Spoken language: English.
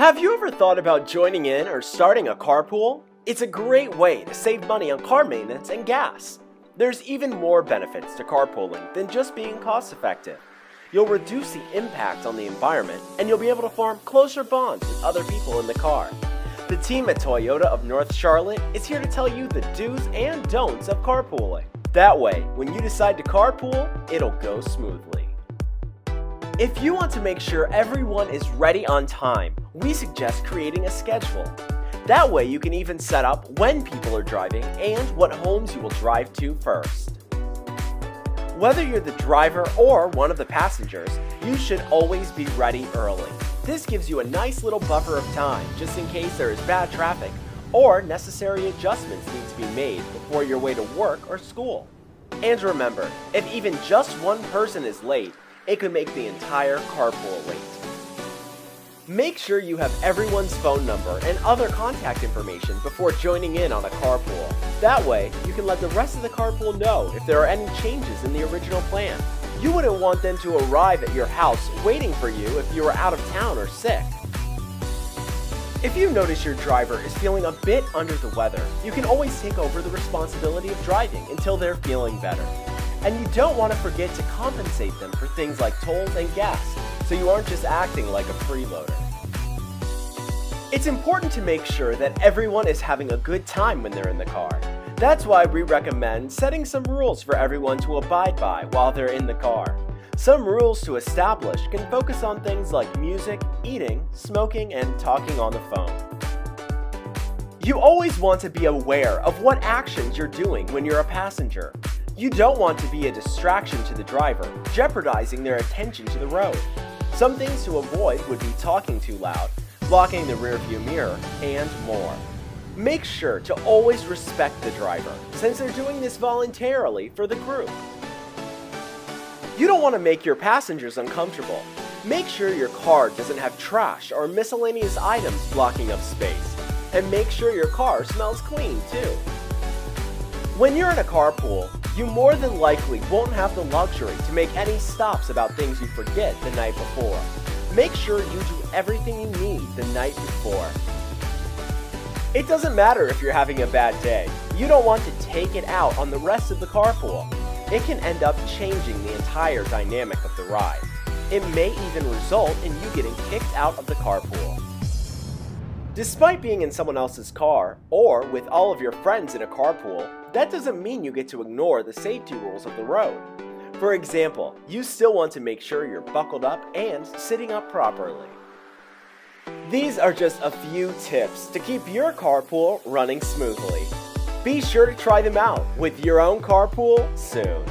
Have you ever thought about joining in or starting a carpool? It's a great way to save money on car maintenance and gas. There's even more benefits to carpooling than just being cost-effective. You'll reduce the impact on the environment, and you'll be able to form closer bonds with other people in the car. The team at Toyota of North Charlotte is here to tell you the do's and don'ts of carpooling. That way, when you decide to carpool, it'll go smoothly. If you want to make sure everyone is ready on time, we suggest creating a schedule. That way you can even set up when people are driving and what homes you will drive to first. Whether you're the driver or one of the passengers, you should always be ready early. This gives you a nice little buffer of time just in case there is bad traffic or necessary adjustments need to be made before your way to work or school. And remember, if even just one person is late, it could make the entire carpool late. Make sure you have everyone's phone number and other contact information before joining in on a carpool. That way, you can let the rest of the carpool know if there are any changes in the original plan. You wouldn't want them to arrive at your house waiting for you if you were out of town or sick. If you notice your driver is feeling a bit under the weather, you can always take over the responsibility of driving until they're feeling better. And you don't want to forget to compensate them for things like tolls and gas, so you aren't just acting like a freeloader. It's important to make sure that everyone is having a good time when they're in the car. That's why we recommend setting some rules for everyone to abide by while they're in the car. Some rules to establish can focus on things like music, eating, smoking, and talking on the phone. You always want to be aware of what actions you're doing when you're a passenger. You don't want to be a distraction to the driver, jeopardizing their attention to the road. Some things to avoid would be talking too loud, blocking the rearview mirror, and more. Make sure to always respect the driver, since they're doing this voluntarily for the group. You don't want to make your passengers uncomfortable. Make sure your car doesn't have trash or miscellaneous items blocking up space. And make sure your car smells clean, too. When you're in a carpool, you more than likely won't have the luxury to make any stops about things you forget the night before. Make sure you do everything you need the night before. It doesn't matter if you're having a bad day. You don't want to take it out on the rest of the carpool. It can end up changing the entire dynamic of the ride. It may even result in you getting kicked out of the carpool. Despite being in someone else's car, or with all of your friends in a carpool, that doesn't mean you get to ignore the safety rules of the road. For example, you still want to make sure you're buckled up and sitting up properly. These are just a few tips to keep your carpool running smoothly. Be sure to try them out with your own carpool soon.